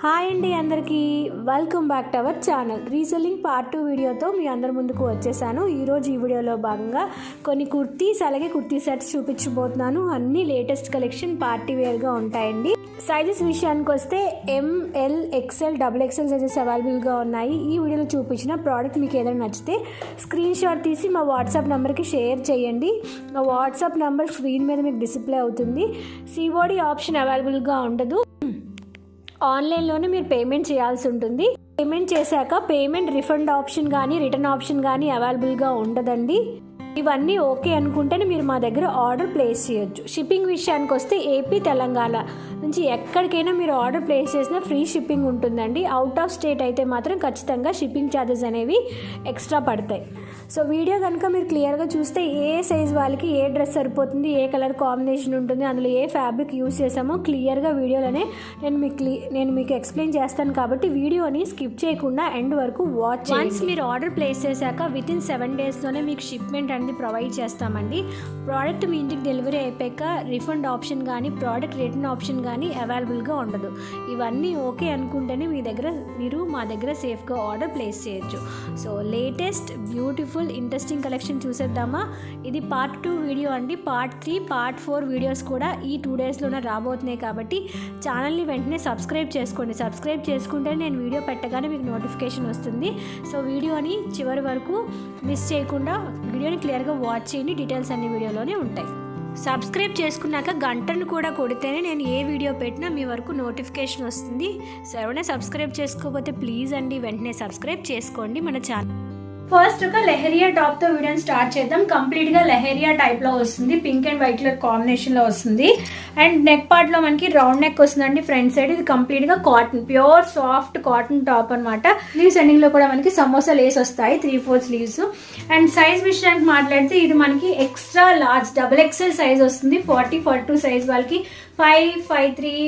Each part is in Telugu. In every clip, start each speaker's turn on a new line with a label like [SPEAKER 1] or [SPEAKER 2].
[SPEAKER 1] హాయ్ అండి అందరికీ welcome back to our channel. Reselling part 2 వీడియోతో మీ అందరి ముందుకు వచ్చేసాను. ఈరోజు ఈ వీడియోలో భాగంగా కొన్ని కుర్తీస్ అలాగే కుర్తీ సెట్స్ చూపించబోతున్నాను. అన్ని లేటెస్ట్ కలెక్షన్ పార్టీ వేర్గా ఉంటాయండి. సైజెస్ విషయానికి వస్తే ML, XL, XXL సైజెస్ అవైలబుల్గా ఉన్నాయి. ఈ వీడియోలో చూపించిన ప్రోడక్ట్ మీకు ఏదైనా నచ్చితే స్క్రీన్ షాట్ తీసి మా వాట్సాప్ నెంబర్కి షేర్ చేయండి. మా వాట్సాప్ నెంబర్ స్క్రీన్ మీద మీకు డిస్ప్లే అవుతుంది. COD ఆప్షన్ అవైలబుల్గా ఉండదు. ఆన్లైన్లోనే మీరు పేమెంట్ చేయాల్సి ఉంటుంది. పేమెంట్ చేశాక పేమెంట్ రిఫండ్ ఆప్షన్ కానీ రిటర్న్ ఆప్షన్ కానీ అవైలబుల్గా ఉండదండి. ఇవన్నీ ఓకే అనుకుంటేనే మీరు మా దగ్గర ఆర్డర్ ప్లేస్ చేయొచ్చు. షిప్పింగ్ విషయానికి వస్తే ఏపీ, తెలంగాణ నుంచి ఎక్కడికైనా మీరు ఆర్డర్ ప్లేస్ చేసినా ఫ్రీ షిప్పింగ్ ఉంటుందండి. అవుట్ ఆఫ్ స్టేట్ అయితే మాత్రం ఖచ్చితంగా షిప్పింగ్ ఛార్జెస్ అనేవి ఎక్స్ట్రా పడతాయి. సో వీడియో కనుక మీరు క్లియర్గా చూస్తే ఏ సైజ్ వాళ్ళకి ఏ డ్రెస్ సరిపోతుంది, ఏ కలర్ కాంబినేషన్ ఉంటుంది, అందులో ఏ ఫ్యాబ్రిక్ యూస్ చేసామో క్లియర్గా వీడియోలోనే నేను మీకు ఎక్స్ప్లెయిన్ చేస్తాను. కాబట్టి వీడియోని స్కిప్ చేయకుండా ఎండ్ వరకు వాచ్ చేయండి. వన్స్ మీరు ఆర్డర్ ప్లేస్ చేశాక వితిన్ 7 డేస్లోనే మీకు షిప్మెంట్ అనేది ప్రొవైడ్ చేస్తామండి. ప్రోడక్ట్ మీ ఇంటికి డెలివరీ అయిపోయాక రిఫండ్ ఆప్షన్ కానీ ప్రోడక్ట్ రిటర్న్ ఆప్షన్ కానీ అవైలబుల్గా ఉండదు. ఇవన్నీ ఓకే అనుకుంటేనే మీరు మా దగ్గర సేఫ్గా ఆర్డర్ ప్లేస్ చేయొచ్చు. So latest beautiful interesting collection చూసేద్దామా. ఇది పార్ట్ 2 వీడియో అండి. పార్ట్ 3, పార్ట్ 4 వీడియోస్ కూడా ఈ 2 డేస్లోనే రాబోతున్నాయి. కాబట్టి ఛానల్ని వెంటనే సబ్స్క్రైబ్ చేసుకోండి. సబ్స్క్రైబ్ చేసుకుంటే నేను వీడియో పెట్టగానే మీకు నోటిఫికేషన్ వస్తుంది. సో వీడియోని చివరి వరకు మిస్ చేయకుండా వీడియోని క్లియర్గా వాచ్ చేయండి. డీటెయిల్స్ అన్ని వీడియోలోనే ఉంటాయి. సబ్స్క్రైబ్ చేసుకున్నాక గంటను కూడా కొడితేనే నేను ఏ వీడియో పెట్టినా మీ వరకు నోటిఫికేషన్ వస్తుంది. సో ఎవరైనా సబ్స్క్రైబ్ చేసుకోకపోతే ప్లీజ్ అండి వెంటనే సబ్స్క్రైబ్ చేసుకోండి మన ఛానల్. ఫస్ట్ ఒక లెహరియా టాప్ తో వీడియోని స్టార్ట్ చేద్దాం. కంప్లీట్ గా లెహరియా టైప్ లో వస్తుంది. Pink and white colour combination లో వస్తుంది. అండ్ నెక్ పార్ట్ లో మనకి రౌండ్ నెక్ వస్తుందండి. ఫ్రంట్ సైడ్ ఇది కంప్లీట్ గా cotton, pure soft cotton top అనమాట. స్లీవ్స్ ఎండింగ్ లో కూడా మనకి సమోసా లేస్ వస్తాయి, 3/4 స్లీవ్స్. అండ్ సైజ్ విషయానికి మాట్లాడితే ఇది మనకి ఎక్స్ట్రా లార్జ్ XXL సైజ్ వస్తుంది. 40-42 సైజ్ వాళ్ళకి 5, 5'3",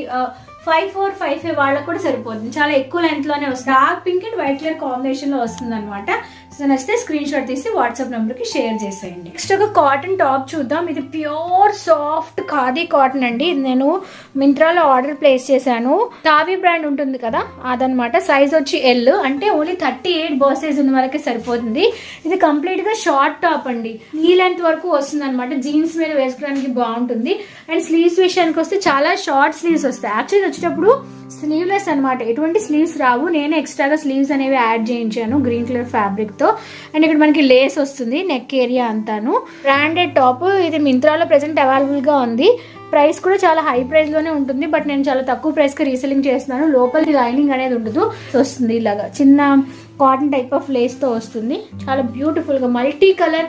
[SPEAKER 1] 5'4", 5'5" వాళ్ళకి కూడా సరిపోతుంది. చాలా ఎక్కువ లెంత్ లోనే వస్తుంది. Dark pink and white colour combination లో వస్తుంది అనమాట. సో నచ్చితే స్క్రీన్ షాట్ తీసి వాట్సాప్ నెంబర్ కి షేర్ చేసేయండి. నెక్స్ట్ ఒక కాటన్ టాప్ చూద్దాం. ఇది ప్యూర్ సాఫ్ట్ ఖాదీ కాటన్ అండి. ఇది నేను మింత్రాలో ఆర్డర్ ప్లేస్ చేశాను. తావి బ్రాండ్ ఉంటుంది కదా అదనమాట. సైజ్ వచ్చి L, అంటే ఓన్లీ 38 బర్సైజ్ ఉన్న వాళ్ళకి సరిపోతుంది. ఇది కంప్లీట్ గా షార్ట్ టాప్ అండి. ఈ లెంత్ వరకు వస్తుంది అనమాట. జీన్స్ మీద వేసుకోవడానికి బాగుంటుంది. అండ్ స్లీవ్స్ విషయానికి వస్తే చాలా షార్ట్ స్లీవ్స్ వస్తాయి. యాక్చువల్లీ వచ్చేటప్పుడు స్లీవ్లెస్ అనమాట, ఎటువంటి స్లీవ్స్ రావు. నేను ఎక్స్ట్రాగా స్లీవ్స్ అనేవి యాడ్ చేయించాను గ్రీన్ కలర్ ఫ్యాబ్రిక్ తో. అండ్ ఇక్కడ మనకి లేస్ వస్తుంది నెక్ ఏరియా అంతాను. Branded top. ఇది మింత్రాలో ప్రెసెంట్ అవైలబుల్ గా ఉంది. ప్రైస్ కూడా చాలా హై ప్రైస్ లోనే ఉంటుంది. బట్ నేను చాలా తక్కువ ప్రైస్ కి రీసెల్లింగ్ చేస్తున్నాను. లోపలికి లైనింగ్ అనేది ఉండదు. వస్తుంది ఇలాగా చిన్న కాటన్ టైప్ ఆఫ్ లేస్ తో వస్తుంది. చాలా బ్యూటిఫుల్ గా multi colour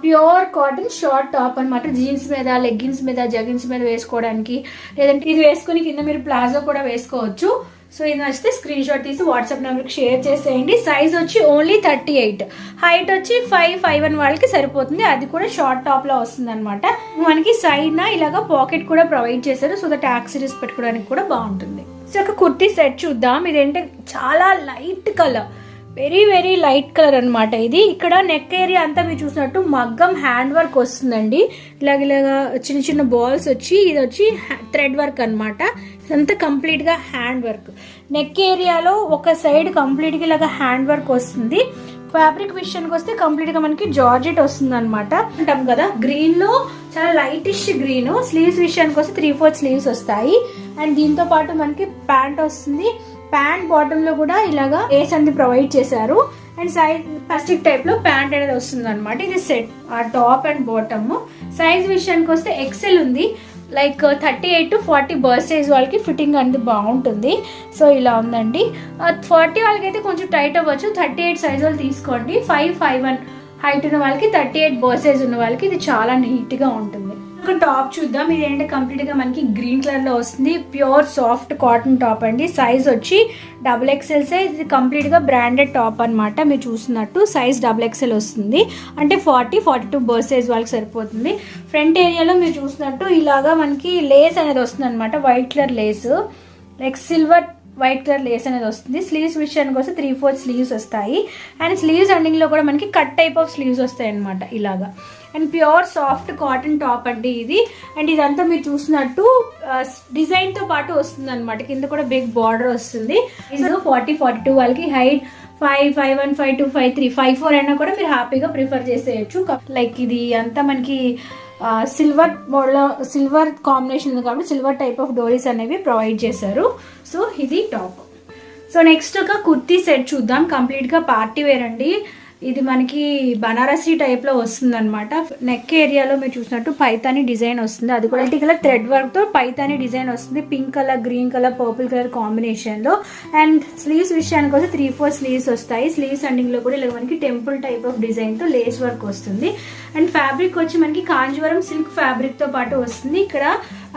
[SPEAKER 1] pure cotton short top అనమాట. జీన్స్ మీద, లెగ్గిన్స్ మీద, జగిన్స్ మీద వేసుకోవడానికి, లేదంటే ఇది వేసుకుని కింద మీరు ప్లాజో కూడా వేసుకోవచ్చు. సో ఇది నచ్చితే స్క్రీన్ షాట్ తీసి వాట్సాప్ నెంబర్కి షేర్ చేసేయండి. సైజ్ వచ్చి ఓన్లీ 38, హైట్ వచ్చి 5'1" వాళ్ళకి సరిపోతుంది. అది కూడా షార్ట్ టాప్ లో వస్తుంది అనమాట. మనకి సైడ్ ఇలాగా పాకెట్ కూడా ప్రొవైడ్ చేశారు. సో దట్ యాక్సెసరీస్ పెట్టుకోవడానికి కూడా బాగుంటుంది. సో ఒక కుర్తీ సెట్ చూద్దాం. ఇదేంటే చాలా light colour, very very light colour అనమాట. ఇది ఇక్కడ నెక్ ఏరియా అంతా మీరు చూసినట్టు మగ్గం హ్యాండ్ వర్క్ వస్తుందండి. ఇలాగా చిన్న చిన్న బాల్స్ వచ్చి, ఇది వచ్చి థ్రెడ్ వర్క్ అనమాట. ఇదంతా కంప్లీట్ గా హ్యాండ్ వర్క్. నెక్ ఏరియాలో ఒక సైడ్ కంప్లీట్ గా ఇలాగా హ్యాండ్ వర్క్ వస్తుంది. ఫ్యాబ్రిక్ విషయానికి వస్తే కంప్లీట్ గా మనకి జార్జెట్ వస్తుంది అనమాట. అంటాం కదా గ్రీన్ లో చాలా లైటిష్ గ్రీన్. స్లీవ్స్ విషయానికి వస్తే 3/4 స్లీవ్స్ వస్తాయి. అండ్ దీంతో పాటు మనకి ప్యాంట్ వస్తుంది. ప్యాంట్ బాటమ్ లో కూడా ఇలాగా లేస్ అనేది ప్రొవైడ్ చేశారు. అండ్ సైజ్ ప్లాస్టిక్ టైప్ లో ప్యాంట్ అనేది వస్తుంది అనమాట. ఇది సెట్ ఆ టాప్ అండ్ బాటమ్. సైజ్ విషయానికి వస్తే XL ఉంది. లైక్ 38 to 40 బర్త్ సైజ్ వాళ్ళకి ఫిట్టింగ్ అనేది బాగుంటుంది. సో ఇలా ఉందండి. 40 వాళ్ళకి అయితే కొంచెం టైట్ అవ్వచ్చు. 38 సైజ్ వాళ్ళు తీసుకోండి. 5'1" హైట్ ఉన్న వాళ్ళకి, 38 బర్త్ సైజ్ ఉన్న వాళ్ళకి ఇది చాలా నీట్ గా ఉంటుంది. ఒక టాప్ చూద్దాం. ఇది ఏంటంటే కంప్లీట్ గా మనకి గ్రీన్ కలర్ లో వస్తుంది. ప్యూర్ సాఫ్ట్ కాటన్ టాప్ అండి. సైజ్ వచ్చి XXL సైజ్. ఇది కంప్లీట్ గా బ్రాండెడ్ టాప్ అనమాట. మీరు చూస్తున్నట్టు సైజ్ XXL వస్తుంది. అంటే 40-42 బర్త్ సైజ్ వాళ్ళకి సరిపోతుంది. ఫ్రంట్ ఏరియాలో మీరు చూసినట్టు ఇలాగా మనకి లేస్ అనేది వస్తుంది అనమాట. White colour Lay's, like silver white colour Lay's అనేది వస్తుంది. స్లీవ్స్ విషయానికి వస్తే 3/4 స్లీవ్స్ వస్తాయి. అండ్ స్లీవ్స్ ఎండింగ్లో కూడా మనకి కట్ టైప్ ఆఫ్ స్లీవ్స్ వస్తాయి అనమాట ఇలాగా. And pure soft cotton top అండి ఇది. అండ్ ఇదంతా మీరు చూసినట్టు డిజైన్తో పాటు వస్తుంది అనమాట. కింద కూడా బిగ్ బార్డర్ వస్తుంది. ఇది 40-42 వాళ్ళకి, హైట్ 5, 5'1", 5'2", 5'3", 5'4" అయినా కూడా మీరు హ్యాపీగా ప్రిఫర్ చేసేయచ్చు. లైక్ ఇది అంతా మనకి సిల్వర్ మోడల్, సిల్వర్ కాంబినేషన్ ఉంది కాబట్టి సిల్వర్ టైప్ ఆఫ్ డోరీస్ అనేవి ప్రొవైడ్ చేశారు. సో ఇది టాప్. సో నెక్స్ట్ ఒక కుర్తీ సెట్ చూద్దాం. కంప్లీట్గా పార్టీ వేర్ అండి. ఇది మనకి బనారసీ టైప్లో వస్తుంది అనమాట. నెక్ ఏరియాలో మీరు చూసినట్టు పైతాని డిజైన్ వస్తుంది. అది కూడా మల్టీ కలర్ థ్రెడ్ వర్క్తో పైతాని డిజైన్ వస్తుంది. Pink colour, green colour, purple colour కాంబినేషన్లో. అండ్ స్లీవ్స్ విషయానికి వస్తే 3/4 స్లీవ్స్ వస్తాయి. స్లీవ్స్ ఎండింగ్లో కూడా ఇలా మనకి టెంపుల్ టైప్ ఆఫ్ డిజైన్తో లేస్ వర్క్ వస్తుంది. అండ్ ఫ్యాబ్రిక్ వచ్చి మనకి కాంజీవరం సిల్క్ ఫ్యాబ్రిక్తో పాటు వస్తుంది. ఇక్కడ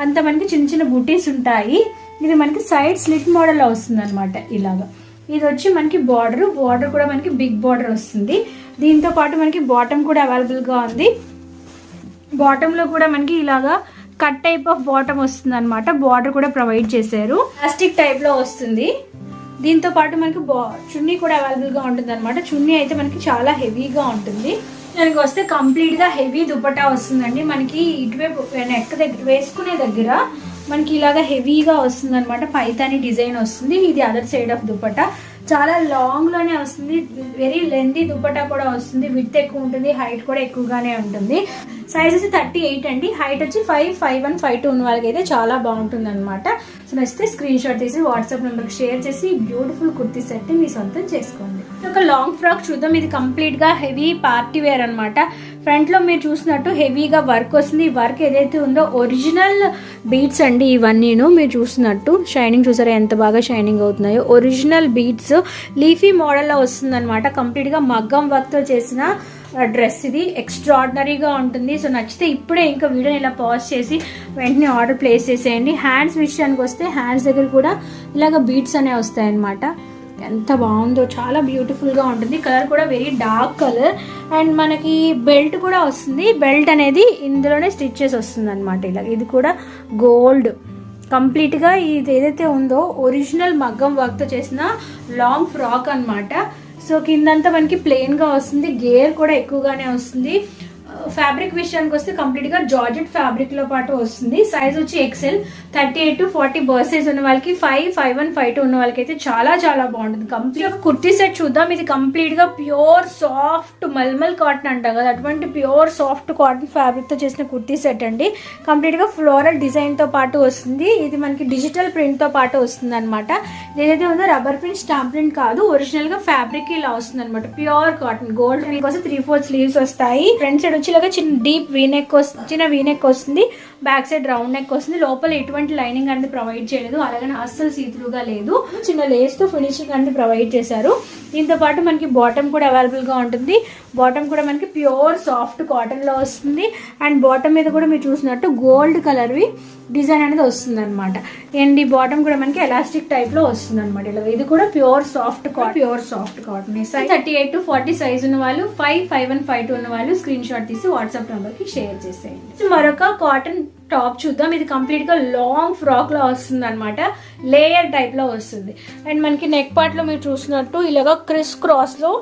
[SPEAKER 1] అంతా మనకి చిన్న చిన్న బుటీస్ ఉంటాయి. ఇది మనకి సైడ్ స్లిట్ మోడల్లో వస్తుంది అనమాట ఇలాగా. ఇది వచ్చి మనకి బార్డర్ కూడా మనకి బిగ్ బార్డర్ వస్తుంది. దీంతో పాటు మనకి బాటమ్ కూడా అవైలబుల్గా ఉంది. బాటంలో కూడా మనకి ఇలాగా కట్ టైప్ ఆఫ్ బాటమ్ వస్తుంది అనమాట. బార్డర్ కూడా ప్రొవైడ్ చేశారు. ప్లాస్టిక్ టైప్లో వస్తుంది. దీంతో పాటు మనకి చున్నీ కూడా అవైలబుల్గా ఉంటుంది అనమాట. చున్నీ అయితే మనకి చాలా హెవీగా ఉంటుంది. దానికి వస్తే కంప్లీట్గా హెవీ దుపట్టా వస్తుందండి. మనకి ఇటువైపు నెక్ దగ్గర వేసుకునే దగ్గర మనకి ఇలాగా హెవీగా వస్తుంది అనమాట. పైతాని డిజైన్ వస్తుంది. ఇది అదర్ సైడ్ ఆఫ్ దుపట్టా. చాలా లాంగ్లోనే వస్తుంది. వెరీ లెంతీ దుపట్టా కూడా వస్తుంది. విడ్త్ ఎక్కువ ఉంటుంది, హైట్ కూడా ఎక్కువగానే ఉంటుంది. సైజ్ వచ్చి 38 అండి. హైట్ వచ్చి 5, 5'1", 5'2" ఉన్న వాళ్ళకి అయితే చాలా బాగుంటుంది అనమాట. సో నచ్చితే స్క్రీన్ షాట్ తీసి వాట్సాప్ నెంబర్కి షేర్ చేసి బ్యూటిఫుల్ కుర్తీ సెట్ మీ సొంతం చేసుకోండి. ఒక లాంగ్ ఫ్రాక్ చూద్దాం. ఇది కంప్లీట్గా హెవీ పార్టీ వేర్ అనమాట. ఫ్రంట్లో మీరు చూసినట్టు హెవీగా వర్క్ వస్తుంది. ఈ వర్క్ ఏదైతే ఉందో ఒరిజినల్ బీడ్స్ అండి ఇవన్నీను. మీరు చూసినట్టు షైనింగ్ చూసారా ఎంత బాగా షైనింగ్ అవుతున్నాయో. ఒరిజినల్ బీడ్స్ లీఫీ మోడల్లో వస్తుంది అనమాట. కంప్లీట్గా మగ్గం వర్క్తో చేసిన డ్రెస్ ఇది. ఎక్స్ట్రాడినరీగా ఉంటుంది. సో నచ్చితే ఇప్పుడే ఇంకా వీడియోని ఇలా పాజ్ చేసి వెంటనే ఆర్డర్ ప్లేస్ చేసేయండి. హ్యాండ్స్ విషయానికి వస్తే హ్యాండ్స్ దగ్గర కూడా ఇలాగ బీడ్స్ అనేవి వస్తాయి అనమాట. ఎంత బాగుందో, చాలా బ్యూటిఫుల్గా ఉంటుంది. కలర్ కూడా వెరీ డార్క్ కలర్. అండ్ మనకి బెల్ట్ కూడా వస్తుంది. బెల్ట్ అనేది ఇందులోనే స్టిచ్ చేసి వస్తుంది అనమాట. ఇలా ఇది కూడా గోల్డ్ కంప్లీట్గా ఇది ఏదైతే ఉందో ఒరిజినల్ మగ్గం వర్క్తో చేసిన లాంగ్ ఫ్రాక్ అనమాట. సో కిందంతా మనకి ప్లెయిన్గా వస్తుంది. గేర్ కూడా ఎక్కువగానే వస్తుంది. ఫ్యాబ్రిక్ విషయానికి వస్తే కంప్లీట్గా జార్జెట్ ఫ్యాబ్రిక్లో పాటు వస్తుంది. సైజ్ వచ్చి XL 38 to 40 బర్త్ సైజ్ ఉన్న వాళ్ళకి, 5, 5'1", 5'2" ఉన్న వాళ్ళకి అయితే చాలా చాలా బాగుంటుంది. కంప్లీట్ ఒక కుర్తీ సెట్ చూద్దాం. ఇది కంప్లీట్గా ప్యూర్ సాఫ్ట్ మల్మల్ కాటన్ అంటాం కదా, అటువంటి ప్యూర్ సాఫ్ట్ కాటన్ ఫ్యాబ్రిక్తో చేసిన కుర్తీ సెట్ అండి. కంప్లీట్గా ఫ్లోరల్ డిజైన్తో పాటు వస్తుంది. ఇది మనకి డిజిటల్ ప్రింట్తో పాటు వస్తుంది అనమాట. ఏదైతే ఉందో రబ్బర్ ప్రింట్, స్టాంప్ ప్రింట్ కాదు, ఒరిజినల్గా ఫ్యాబ్రిక్ ఇలా వస్తుంది అనమాట. Pure cotton. గోల్డ్ కోసం 3/4 స్లీవ్స్ వస్తాయి. ఫ్రంట్ సైడ్ వచ్చి ఇలాగా చిన్న డీప్ వీనెక్ చిన్న వీనెక్ వస్తుంది. బ్యాక్ సైడ్ రౌండ్ నెక్ వస్తుంది. లోపల ఎటువంటి లైనింగ్ అనేది ప్రొవైడ్ చేయలేదు. అలాగని అస్సలు సీత్రూగా లేదు. చిన్న లేస్ తో ఫినిషింగ్ అనేది ప్రొవైడ్ చేశారు. దీంతో పాటు మనకి బాటమ్ కూడా అవైలబుల్ గా ఉంటుంది. బాటమ్ కూడా మనకి ప్యూర్ సాఫ్ట్ కాటన్ లో వస్తుంది. అండ్ బాటమ్ మీద కూడా మీరు చూసినట్టు గోల్డ్ కలర్ వి డిజైన్ అనేది వస్తుంది అనమాట. అండ్ ఈ బాటమ్ కూడా మనకి ఎలాస్టిక్ టైప్ లో వస్తుంది అనమాట. ఇలా ఇది కూడా pure soft cotton. 38 to 40 size ఉన్న వాళ్ళు, 5, 5'1", 5'2" ఉన్న వాళ్ళు స్క్రీన్ షాట్ తీసి వాట్సాప్ నెంబర్ కి షేర్ చేసేయండి. మరొక కాటన్ టాప్ చూద్దాం. ఇది కంప్లీట్ గా లాంగ్ ఫ్రాక్ లో వస్తుంది అనమాట. లేయర్ టైప్ లో వస్తుంది. అండ్ మనకి నెక్ పార్ట్ లో మీరు చూసినట్టు ఇలాగా క్రిస్ క్రాస్ లో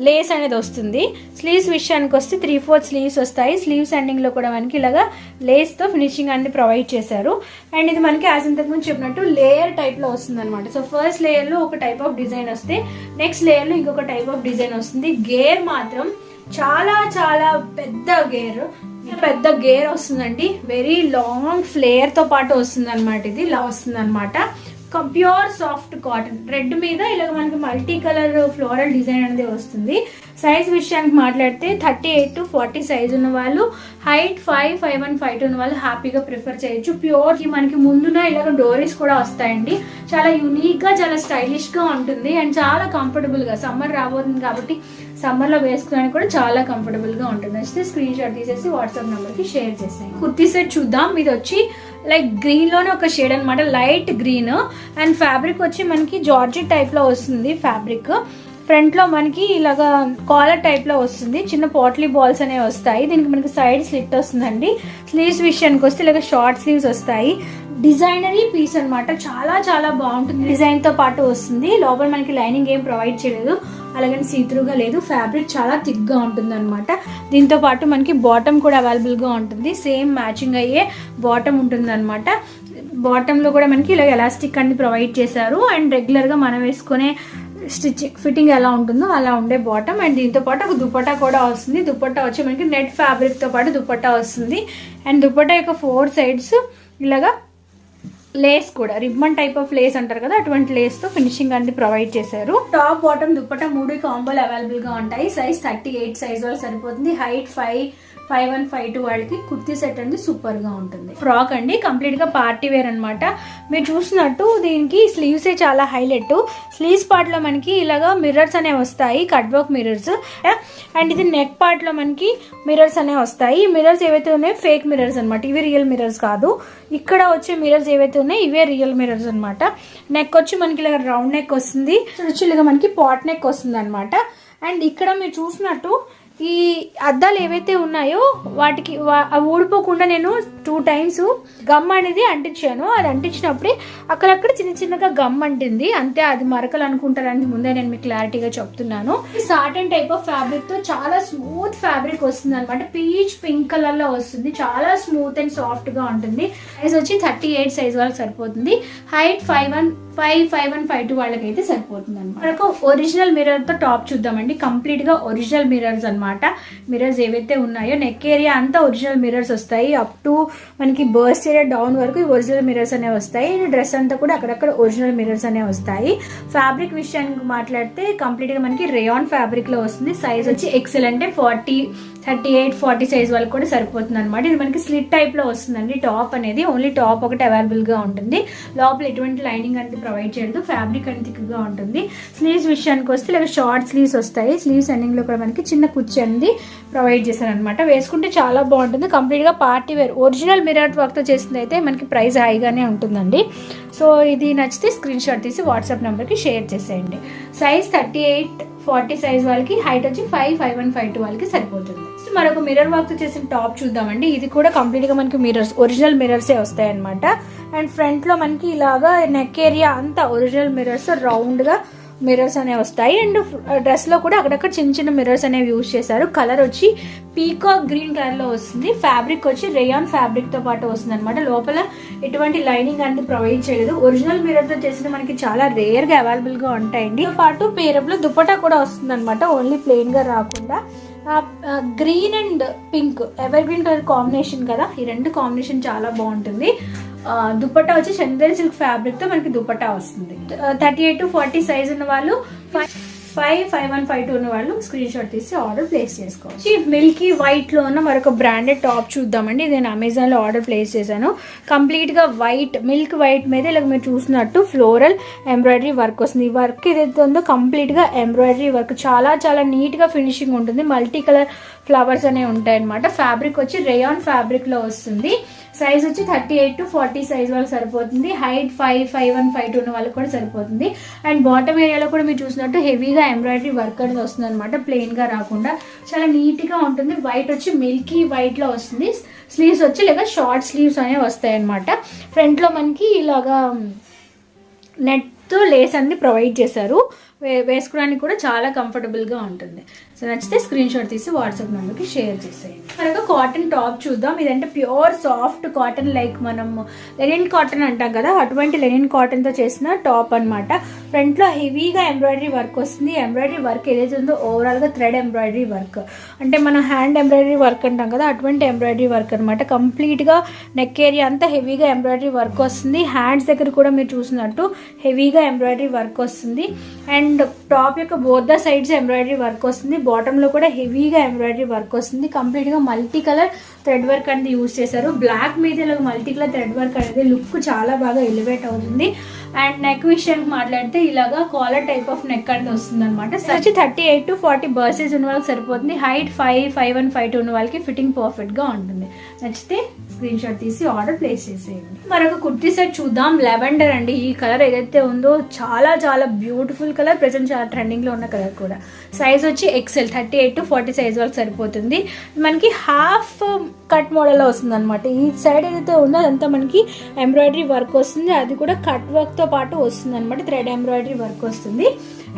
[SPEAKER 1] లేస్ అనేది వస్తుంది. స్లీవ్స్ విషయానికి వస్తే 3/4 స్లీవ్స్ వస్తాయి. స్లీవ్స్ ఎండింగ్ లో కూడా మనకి ఇలాగా లేస్ తో ఫినిషింగ్ అనేది ప్రొవైడ్ చేశారు. అండ్ ఇది మనకి యాజ్ ఇంతకు ముందు చెప్పినట్టు లేయర్ టైప్ లో వస్తుంది అనమాట. సో ఫస్ట్ లేయర్ లో ఒక టైప్ ఆఫ్ డిజైన్ వస్తే నెక్స్ట్ లేయర్ లో ఇంకొక టైప్ ఆఫ్ డిజైన్ వస్తుంది. గేర్ మాత్రం చాలా చాలా పెద్ద గేర్ వస్తుందండి. వెరీ లాంగ్ ఫ్లేయర్ తో పాటు వస్తుంది అనమాట. ఇది ఇలా వస్తుంది అనమాట. ప్యూర్ సాఫ్ట్ కాటన్ రెడ్ మీద ఇలాగ మనకి మల్టీ కలర్ ఫ్లోరల్ డిజైన్ అనేది వస్తుంది. సైజ్ విషయానికి మాట్లాడితే 38 to 40 సైజ్ ఉన్న వాళ్ళు, హైట్ 5, 5'1", 5'2" ఉన్న వాళ్ళు హ్యాపీగా ప్రిఫర్ చేయొచ్చు. ప్యూర్ మనకి ముందున ఇలాగ డోరీస్ కూడా వస్తాయండి. చాలా యూనిక్ గా, చాలా స్టైలిష్ గా ఉంటుంది. అండ్ చాలా కంఫర్టబుల్ గా, సమ్మర్ రాబోతుంది కాబట్టి సమ్మర్ లో వేసుకోవడానికి కూడా చాలా కంఫర్టబుల్ గా ఉంటుంది. నచ్చితే స్క్రీన్ షాట్ తీసేసి వాట్సాప్ నెంబర్ కి షేర్ చేసేయండి. కుర్తీ సెట్ చూద్దాం. ఇది వచ్చి లైక్ గ్రీన్ లోనే ఒక షేడ్ అనమాట, లైట్ గ్రీన్. అండ్ ఫ్యాబ్రిక్ వచ్చి మనకి జార్జెట్ టైప్ లో వస్తుంది. ఫ్యాబ్రిక్ ఫ్రంట్ లో మనకి ఇలాగా కాలర్ టైప్ లో వస్తుంది. చిన్న పోట్లీ బాల్స్ అనేవి వస్తాయి. దీనికి మనకి సైడ్ స్లిట్ వస్తుందండి. స్లీవ్స్ విషయానికి వస్తే ఇలాగ షార్ట్ స్లీవ్స్ వస్తాయి. డిజైనరీ పీస్ అన్నమాట. చాలా చాలా బాగుంటుంది. డిజైన్ తో పాటు వస్తుంది. లోపల మనకి లైనింగ్ ఏం ప్రొవైడ్ చేయలేదు, అలాగని సీత్రూగా లేదు. ఫ్యాబ్రిక్ చాలా థిక్ గా ఉంటుంది అనమాట. దీంతో పాటు మనకి బాటమ్ కూడా అవైలబుల్ గా ఉంటుంది. సేమ్ మ్యాచింగ్ అయ్యే బాటమ్ ఉంటుంది అనమాట. బాటమ్ లో కూడా మనకి ఇలా ఎలాస్టిక్ అన్ని ప్రొవైడ్ చేశారు. అండ్ రెగ్యులర్ గా మనం వేసుకునే స్టిచ్చింగ్ ఫిట్టింగ్ ఎలా ఉంటుందో అలా ఉండే బాటమ్. అండ్ దీంతో పాటు ఒక దుపట్టా కూడా వస్తుంది. దుపట్టా వచ్చి మనకి నెట్ ఫ్యాబ్రిక్ తో పాటు దుపట్టా వస్తుంది. అండ్ దుపట్టా యొక్క 4 సైడ్స్ ఇలాగా లేస్ కూడా రిబ్బన్ టైప్ ఆఫ్ లేస్ అంటారు కదా, అటువంటి లేస్ తో ఫినిషింగ్ అన్ని ప్రొవైడ్ చేశారు. టాప్ బాటమ్ దుపట్టా 3 కాంబోలు అవైలబుల్ గా ఉంటాయి. సైజ్ 38 సైజ్ వాళ్ళు సరిపోతుంది. హైట్ 5'1", 5'2" వాళ్ళకి కుర్తీ సెట్ అనేది సూపర్ గా ఉంటుంది. ఫ్రాక్ అండి, కంప్లీట్ గా పార్టీ వేర్ అనమాట. మీరు చూసినట్టు దీనికి స్లీవ్స్ చాలా హైలైట్. స్లీవ్స్ పార్ట్ లో మనకి ఇలాగా మిర్రర్స్ అనేవి వస్తాయి, కట్ వర్క్ మిర్రర్స్. అండ్ ఇది నెక్ పార్ట్ లో మనకి మిర్రర్స్ అనేవి వస్తాయి. ఈ మిర్రర్స్ ఏవైతే ఉన్నాయో ఫేక్ మిర్రర్స్ అనమాట, ఇవి రియల్ మిర్రర్స్ కాదు. ఇక్కడ వచ్చే మిర్రర్స్ ఏవైతే ఉన్నాయో ఇవే రియల్ మిర్రర్స్ అనమాట. నెక్ వచ్చి మనకి ఇలా రౌండ్ నెక్ వస్తుంది, ఇలాగా మనకి పాట్ నెక్ వస్తుంది అనమాట. అండ్ ఇక్కడ మీరు చూసినట్టు ఈ అద్దాలు ఏవైతే ఉన్నాయో వాటికి ఊడిపోకుండా నేను 2 టైమ్స్ గమ్ అనేది అంటించాను. అది అంటించినప్పుడే అక్కడక్కడ చిన్న చిన్నగా గమ్ అంటింది అంతే. అది మరకలు అనుకుంటారని ముందే నేను మీకు క్లారిటీగా చెప్తున్నాను. సాటన్ టైప్ ఆఫ్ ఫ్యాబ్రిక్ తో చాలా స్మూత్ ఫ్యాబ్రిక్ వస్తుంది అనమాట. పీచ్ పింక్ కలర్ లో వస్తుంది. చాలా స్మూత్ అండ్ సాఫ్ట్ గా ఉంటుంది. సైజ్ వచ్చి 38 సైజ్ వాళ్ళకి సరిపోతుంది. హైట్ 5'1", 5'2" వాళ్ళకైతే సరిపోతుంది అనమాట. మనకు ఒరిజినల్ మిర్రర్ తో టాప్ చూద్దామండి. కంప్లీట్ గా ఒరిజినల్ మిర్రర్స్ అనమాట. మిర్రర్స్ ఏవైతే ఉన్నాయో నెక్ ఏరియా అంతా ఒరిజినల్ మిర్రర్స్ వస్తాయి. అప్ టు మనకి బర్స్ట్ ఏరియా డౌన్ వరకు ఒరిజినల్ మిర్రర్స్ అనేవి వస్తాయి. డ్రెస్ అంతా కూడా అక్కడక్కడ ఒరిజినల్ మిర్రర్స్ అనేవి వస్తాయి. ఫ్యాబ్రిక్ విషయానికి మాట్లాడితే కంప్లీట్ గా మనకి రేయాన్ ఫ్యాబ్రిక్ లో వస్తుంది. సైజ్ వచ్చి ఎక్సెల్ అంటే 38, 40 సైజ్ వాళ్ళకి కూడా సరిపోతుంది అనమాట. ఇది మనకి స్లిట్ టైప్ లో వస్తుందండి. టాప్ అనేది ఓన్లీ టాప్ ఒకటి అవైలబుల్ గా ఉంటుంది. లోపల ఎటువంటి లైనింగ్ అనేది ప్రొవైడ్ చేయదు. ఫ్యాబ్రిక్ అనేది థిక్ గా ఉంటుంది. స్లీవ్స్ విషయానికి వస్తే ఇలా షార్ట్ స్లీవ్స్ వస్తాయి. స్లీవ్స్ ఎండింగ్ లో కూడా మనకి చిన్న కుర్చీ అనేది ప్రొవైడ్ చేశారనమాట. వేసుకుంటే చాలా బాగుంటుంది. కంప్లీట్ గా party wear original mirror work తో చేసింది అయితే మనకి ప్రైస్ హైగానే ఉంటుందండి. సో ఇది నచ్చితే స్క్రీన్ షాట్ తీసి వాట్సాప్ నెంబర్ కి షేర్ చేసేయండి. సైజ్ 38, 40 సైజ్ వాళ్ళకి, హైట్ వచ్చి 5'1", 5'2" వాళ్ళకి సరిపోతుంది. మరొక మిర్రర్ వర్క్ తో చేసిన టాప్ చూద్దామండి. ఇది కూడా కంప్లీట్ గా మనకి మిర్రర్స్ ఒరిజినల్ మిర్రర్స్ వస్తాయి అనమాట. అండ్ ఫ్రంట్ లో మనకి ఇలాగా నెక్ ఏరియా అంతా ఒరిజినల్ మిర్రర్స్ రౌండ్ గా మిర్రర్స్ అనేవి వస్తాయి. అండ్ డ్రెస్ లో కూడా అక్కడక్కడ చిన్న చిన్న మిర్రర్స్ అనేవి యూజ్ చేశారు. కలర్ వచ్చి పీకాక్ గ్రీన్ కలర్ లో వస్తుంది. ఫ్యాబ్రిక్ వచ్చి రేయాన్ ఫ్యాబ్రిక్ తో పాటు వస్తుంది అనమాట. లోపల ఎటువంటి లైనింగ్ అనేది ప్రొవైడ్ చేయలేదు. ఒరిజినల్ మిర్రర్ తో చేసిన మనకి చాలా రేర్ గా అవైలబుల్ గా ఉంటాయండి. పాటు పేరప్ లో దుపట్టా కూడా వస్తుంది అనమాట. ఓన్లీ ప్లెయిన్ గా రాకుండా green and pink ever green colour combination కదా, ఈ 2 కాంబినేషన్ చాలా బాగుంటుంది. దుపట్టా వచ్చి చందేరి సిల్క్ ఫ్యాబ్రిక్ తో మనకి దుపట్టా వస్తుంది. 38 to 40 సైజ్ ఉన్న వాళ్ళు, 5'1", 5'2" ఉన్న వాళ్ళు స్క్రీన్ షాట్ తీసి ఆర్డర్ ప్లేస్ చేసుకోవచ్చు. మిల్కీ వైట్ లో ఉన్న మరొక బ్రాండెడ్ టాప్ చూద్దామండి. నేను అమెజాన్ లో ఆర్డర్ ప్లేస్ చేశాను. కంప్లీట్ గా వైట్, మిల్క్ వైట్ మీద ఇలా మీరు చూసినట్టు ఫ్లోరల్ ఎంబ్రాయిడరీ వర్క్ వస్తుంది. ఈ వర్క్ ఏదైతే ఉందో కంప్లీట్ గా ఎంబ్రాయిడరీ వర్క్ చాలా చాలా నీట్ గా ఫినిషింగ్ ఉంటుంది. మల్టీ కలర్ ఫ్లవర్స్ అనేవి ఉంటాయి అనమాట. ఫ్యాబ్రిక్ వచ్చి రేయాన్ ఫ్యాబ్రిక్ లో వస్తుంది. సైజ్ వచ్చి 38 to 40 సైజ్ వాళ్ళకి సరిపోతుంది. హైట్ 5'1", 5'2" ఉన్న వాళ్ళకి కూడా సరిపోతుంది. అండ్ బాటమ్ ఏరియాలో కూడా మీరు చూసినట్టు హెవీగా ఎంబ్రాయిడరీ వర్క్ అనేది వస్తుంది అనమాట. ప్లెయిన్ గా రాకుండా చాలా నీట్ గా ఉంటుంది. వైట్ వచ్చి మిల్కీ వైట్ లో వస్తుంది. స్లీవ్స్ వచ్చి లేదా షార్ట్ స్లీవ్స్ అనేవి వస్తాయి అనమాట. ఫ్రంట్ లో మనకి ఇలాగా నెట్ తో లేస్ అనేది ప్రొవైడ్ చేశారు. వేసుకోవడానికి కూడా చాలా కంఫర్టబుల్ గా ఉంటుంది. సో నచ్చితే స్క్రీన్ షాట్ తీసి వాట్సాప్ నెంబర్కి షేర్ చేసేయండి. మనకు కాటన్ టాప్ చూద్దాం. ఇదంటే ప్యూర్ సాఫ్ట్ కాటన్, లైక్ మనం లెనిన్ కాటన్ అంటాం కదా, అటువంటి లెనిన్ కాటన్ తో చేసిన టాప్ అనమాట. ఫ్రంట్ లో హెవీగా ఎంబ్రాయిడరీ వర్క్ వస్తుంది. ఎంబ్రాయిడరీ వర్క్ ఏదైతే ఉందో ఓవరాల్ గా థ్రెడ్ ఎంబ్రాయిడరీ వర్క్, అంటే మనం హ్యాండ్ ఎంబ్రాయిడరీ వర్క్ అంటాం కదా, అటువంటి ఎంబ్రాయిడరీ వర్క్ అనమాట. కంప్లీట్ గా నెక్ ఏరియా అంతా హెవీగా ఎంబ్రాయిడరీ వర్క్ వస్తుంది. హ్యాండ్స్ దగ్గర కూడా మీరు చూసినట్టు హెవీగా ఎంబ్రాయిడరీ వర్క్ వస్తుంది. అండ్ టాప్ యొక్క both the sides embroidery work వస్తుంది. బాటమ్ లో కూడా హెవీగా ఎంబ్రాయిడరీ వర్క్ వస్తుంది. కంప్లీట్ గా మల్టీ కలర్ థ్రెడ్ వర్క్ అనేది యూజ్ చేశారు. బ్లాక్ మీద ఇలా మల్టీ కలర్ థ్రెడ్ వర్క్ అనేది లుక్ చాలా బాగా ఎలివేట్ అవుతుంది. అండ్ నెక్ విషయానికి మాట్లాడితే ఇలాగా కాలర్ టైప్ ఆఫ్ నెక్ అనేది వస్తుంది అనమాట. వచ్చి 38 to 40 బర్సెస్ ఉన్న వాళ్ళకి సరిపోతుంది. హైట్ 5'1", 5'2" ఉన్న వాళ్ళకి ఫిట్టింగ్ పర్ఫెక్ట్ గా ఉంటుంది. నచ్చితే స్క్రీన్ షాట్ తీసి ఆర్డర్ ప్లేస్ చేసేయండి. మరొక కుర్తీ సెట్ చూద్దాం. లెవెండర్ అండి. ఈ కలర్ ఏదైతే ఉందో చాలా చాలా బ్యూటిఫుల్ కలర్, ప్రెసెంట్ చాలా ట్రెండింగ్ లో ఉన్న కలర్ కూడా. సైజ్ వచ్చి ఎక్సెల్ 38 to 40 సైజ్ వరకు సరిపోతుంది. మనకి హాఫ్ కట్ మోడల్ లో వస్తుంది అనమాట. ఈ సైడ్ ఏదైతే ఉందో అదంతా మనకి ఎంబ్రాయిడరీ వర్క్ వస్తుంది, అది కూడా కట్ వర్క్ తో పాటు వస్తుంది అనమాట. థ్రెడ్ ఎంబ్రాయిడరీ వర్క్ వస్తుంది.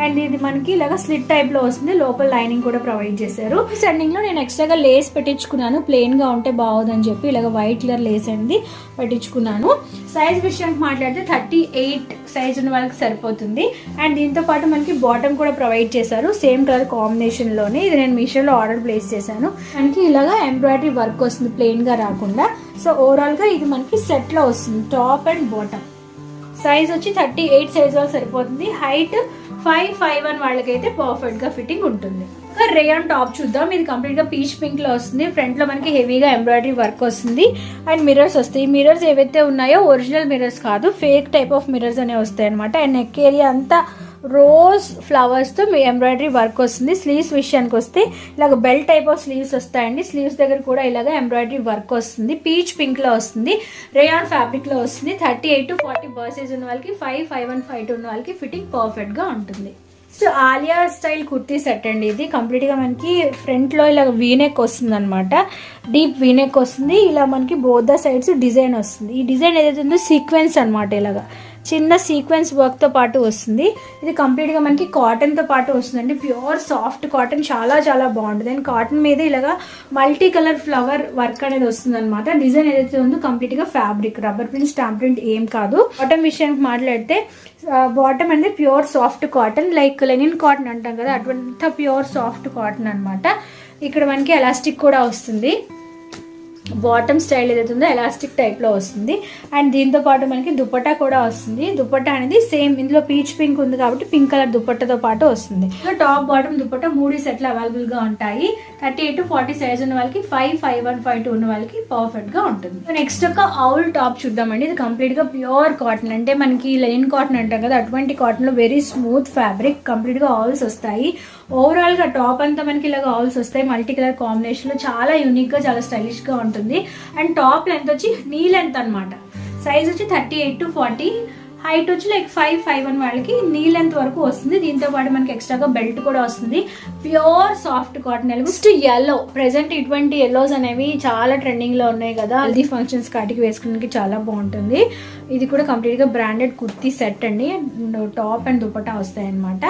[SPEAKER 1] అండ్ ఇది మనకి ఇలాగా స్లిట్ టైప్ లో వస్తుంది. లోపల లైనింగ్ కూడా ప్రొవైడ్ చేశారు. ఈ సెండింగ్ లో నేను ఎక్స్ట్రాగా లేస్ పెట్టించుకున్నాను, ప్లెయిన్ గా ఉంటే బాగుందని చెప్పి ఇలాగ వైట్ కలర్ లేస్ అనేది పెట్టించుకున్నాను. సైజ్ విషయానికి మాట్లాడితే 38 సైజ్ ఉన్న వాళ్ళకి సరిపోతుంది. అండ్ దీంతో పాటు మనకి బాటమ్ కూడా ప్రొవైడ్ చేశారు, సేమ్ కలర్ కాంబినేషన్ లోనే. ఇది నేను మీషోలో ఆర్డర్ ప్లేస్ చేశాను. మనకి ఇలాగా ఎంబ్రాయిడరీ వర్క్ వస్తుంది, ప్లెయిన్ గా రాకుండా. సో ఓవరాల్ గా ఇది మనకి సెట్ లో వస్తుంది, టాప్ అండ్ బాటమ్. సైజ్ వచ్చి 38 సైజ్ వరకు సరిపోతుంది. హైట్ 5'1" వాళ్ళకైతే పర్ఫెక్ట్ గా ఫిట్టింగ్ ఉంటుంది. రేయాన్ టాప్ చూద్దాం. ఇది కంప్లీట్ గా పీచ్ పింక్ లో వస్తుంది. ఫ్రంట్ లో మనకి హెవీగా ఎంబ్రాయిడరీ వర్క్ వస్తుంది అండ్ మిర్రర్స్ వస్తాయి. ఈ మిర్రర్స్ ఏవైతే ఉన్నాయో ఒరిజినల్ మిర్రర్స్ కాదు, ఫేక్ టైప్ ఆఫ్ మిర్రర్స్ అనేవి వస్తాయి అనమాట. అండ్ నెక్ ఏరియా అంతా రోజ్ ఫ్లవర్స్ తో ఎంబ్రాయిడరీ వర్క్ వస్తుంది. స్లీవ్స్ విషయానికి వస్తే ఇలాగ బెల్ టైప్ ఆఫ్ స్లీవ్స్ వస్తాయండి. స్లీవ్స్ దగ్గర కూడా ఇలాగ ఎంబ్రాయిడరీ వర్క్ వస్తుంది. పీచ్ పింక్ లో వస్తుంది, రేయాన్ ఫ్యాబ్రిక్ లో వస్తుంది. 38 to 40 బర్సెస్ ఉన్న వాళ్ళకి 5'1", 5'2" ఉన్న వాళ్ళకి ఫిట్టింగ్ పర్ఫెక్ట్ గా ఉంటుంది. So Alia style kurti set అండి. ఇది కంప్లీట్ గా మనకి ఫ్రంట్ లో ఇలా వీనెక్ వస్తుంది అనమాట. డీప్ వీనెక్ వస్తుంది. ఇలా మనకి బోత్ ద సైడ్స్ డిజైన్ వస్తుంది. ఈ డిజైన్ ఏదైతే ఉందో సీక్వెన్స్ అనమాట. ఇలాగా చిన్న సీక్వెన్స్ వర్క్ తో పాటు వస్తుంది. ఇది కంప్లీట్ గా మనకి కాటన్ తో పాటు వస్తుందండి. ప్యూర్ సాఫ్ట్ కాటన్, చాలా చాలా బాగుంటుంది. అండ్ కాటన్ మీద ఇలాగా మల్టీ కలర్ ఫ్లవర్ వర్క్ అనేది వస్తుంది అనమాట. డిజైన్ ఏదైతే ఉందో కంప్లీట్ గా fabric, rubber print, stamp print ఏం కాదు. బాటమ్ విషయానికి మాట్లాడితే బాటమ్ అనేది pure soft cotton, like linen cotton అంటాం కదా, అటువంటి ప్యూర్ సాఫ్ట్ కాటన్ అనమాట. ఇక్కడ మనకి ఎలాస్టిక్ కూడా వస్తుంది. బాటమ్ స్టైల్ ఏదైతే ఉందో ఎలాస్టిక్ టైప్ లో వస్తుంది. అండ్ దీంతో పాటు మనకి దుపట్టా కూడా వస్తుంది. దుపట్టా అనేది సేమ్, ఇందులో పీచ్ పింక్ ఉంది కాబట్టి పింక్ కలర్ దుపట్టాతో పాటు వస్తుంది. టాప్ బాటమ్ దుపట్టా 3 సెట్లు అవైలబుల్ గా ఉంటాయి. 38 to 40 సైజ్ ఉన్న వాళ్ళకి 5'1", 5'2" ఉన్న వాళ్ళకి పర్ఫెక్ట్ గా ఉంటుంది. నెక్స్ట్ ఒక ఔల్ టాప్ చూద్దామండి. ఇది కంప్లీట్ గా ప్యూర్ కాటన్, అంటే మనకి లెనిన్ కాటన్ అంటాం కదా, అటువంటి కాటన్ లో వెరీ స్మూత్ ఫ్యాబ్రిక్. కంప్లీట్ గా ఆల్స్ వస్తాయి. ఓవరాల్ గా టాప్ అంతా మనకి ఇలాగ ఆల్స్ వస్తాయి, మల్టీ కలర్ కాంబినేషన్ లో. చాలా యూనిక్ గా, చాలా స్టైలిష్ గా ఉంటుంది. అండ్ టాప్ లెంత్ వచ్చి నీ లెంత్ అనమాట. సైజ్ వచ్చి 38 to 40, హైట్ వచ్చి లైక్ 5'1" వాళ్ళకి నీ లెంత్ వరకు వస్తుంది. దీంతో పాటు మనకి ఎక్స్ట్రాగా బెల్ట్ కూడా వస్తుంది. Pure soft cotton. Next yellow. Present ఇటువంటి ఎల్లోస్ అనేవి చాలా ట్రెండింగ్ లో ఉన్నాయి కదా, హల్దీ ఫంక్షన్స్ కాటికి వేసుకోవడానికి చాలా బాగుంటుంది. ఇది కూడా కంప్లీట్ గా బ్రాండెడ్ కుర్తీ సెట్ అండి. టాప్ అండ్ దుపట్టా వస్తాయి అనమాట.